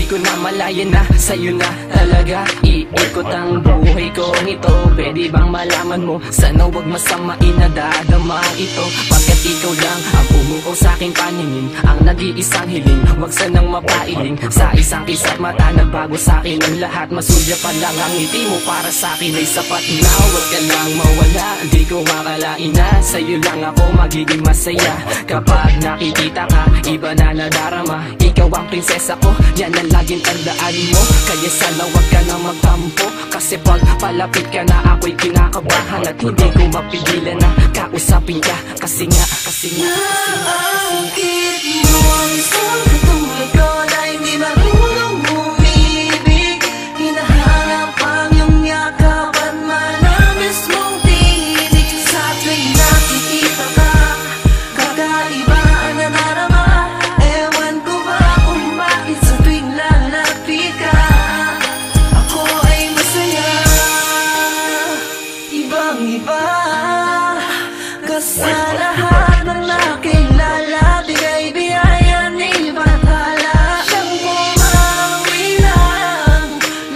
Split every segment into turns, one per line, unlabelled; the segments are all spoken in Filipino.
ko na malaya na, sa'yo na talaga iikot ang buhay ko nito. Pwede bang malaman mo, sana wag masamain na dadama ito. Pagkat ikaw lang ang pumukaw sa'king paningin, ang nag-iisang hiling, wag sanang mapailing. Sa isang kisat mata nagbago sa'kin ang lahat. Masulya pa lang ang ngiti mo, para sa'kin ay sapat na. Wag ka lang mawala, di ko makalain na sa'yo lang ako magiging masaya. Kapag nakikita ka, iba na nadarama. Ikaw ang prinsesa ko, yan ang laging tandaan mo. Kaya sana wag ka na magtampo, kasi pag palapit ka na ako'y kinakabahan. At hindi ko mapigilan na kausapin ka, kasi nga
naakit mo ang isang katulad ko na hindi marunong umibig. Hinahanap ang iyong yakap at manamis mong tinig. Sa tuwing nakikita ka, kakaiba ang nanarama. Ewan ko ba kung bakit sa tuwing lalapit ka, ako ay masaya. Ibang iba ka sa lahat ng nakilala. Bigay biyaya ni Bathala, siyang bumawi ng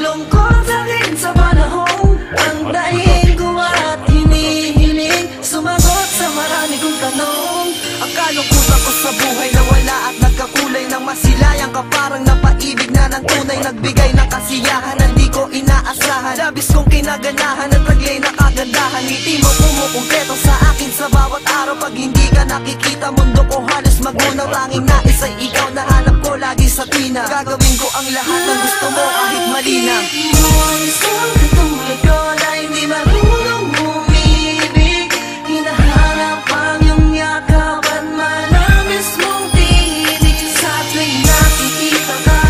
lungkot sa'kin sa panahon. Ang dahilan ko at hinihiling, sumagot sa marami kong tanong.
Ang kalungkutan ko sa buhay na wala at nagkakulay ng masilayang ka, parang napaibig na ng tunay, nagbigay ng kasiyahan na di ko inaasahan. Labis kong kinaganahan at taglay na kagandahan. Ngiti mo kumukumpleto sa akin sa bawat araw. Pag hindi ka nakikita, mundo ko halos magunaw. Tanging nais ay ikaw, nahanap ko lagi sa tina. Gagawin ko ang lahat ng gusto mo kahit mali na.
Naakit mo ang isang katulad ko na hindi marunong umibig. Hinahanap ang iyong yakap at manamis mong tinig. Sa tuwing nakikita ka,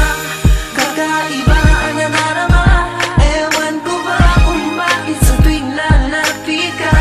kakaiba ang nanarama. Ewan ko ba kung bakit sa tuwing lalapit ka,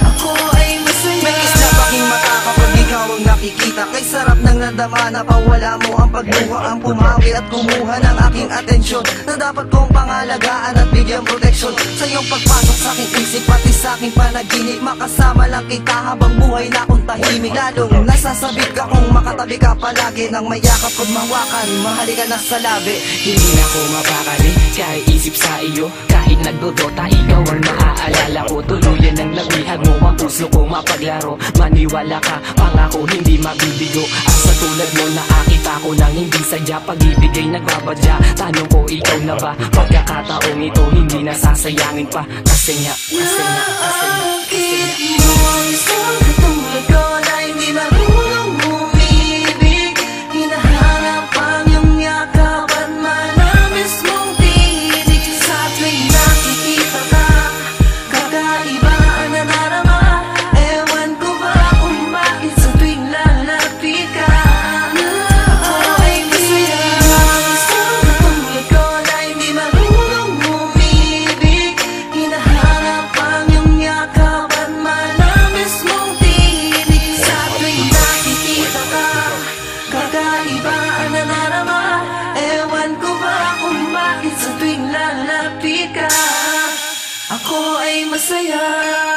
ako ay masaya.
May isla paking mata kapag ikaw ang nakikita. Kay sarap ng nadama na pawala mo ang pagluha, ang pumawi at kumuha ng aking atensyon, na dapat kong pangalagaan at bigyan proteksyon. Sa iyong pagpasok sa aking isip, pati sa aking panaginip, makasama lang kita habang buhay na akong tahimik. Lalong nasasabik ka kung makatabi ka palagi, nang may yakap ko't mahawakan, mahalikan na sa labi.
hindi na ko mapakali, kahit isip sa iyo. Kahit nagdodota, ikaw ang naaalala ko. Tuluyan ang labihag mo, ang puso ko mapaglaro. Maniwala ka, pangako hindi mabibigo. At sa tulad mo nakakita ko nang hindi sadya, pag-ibig ay nagbabadya. Tanong ko, ikaw na ba? Pagkakataong ito hindi nasasayangin pa, kasi nga
Naakit mo ang isang katulad ko na hindi marunong umibig. Hinahanap ang iyong yakap at manamis mong tinig. Sa tuwing nakikita ka, kakaiba ang nanarama. Ewan ko ba kung bakit sa tuwing lalapit ka, ako ay masaya. Isang katulad ko na hindi marunong umibig. Hinahanap ang iyong yakap at manamis mong tinig. Sa tuwing nakikita ka, kakaiba ang nanarama. Ewan ko ba kung bakit sa tuwing lalapit ka, ako ay masaya.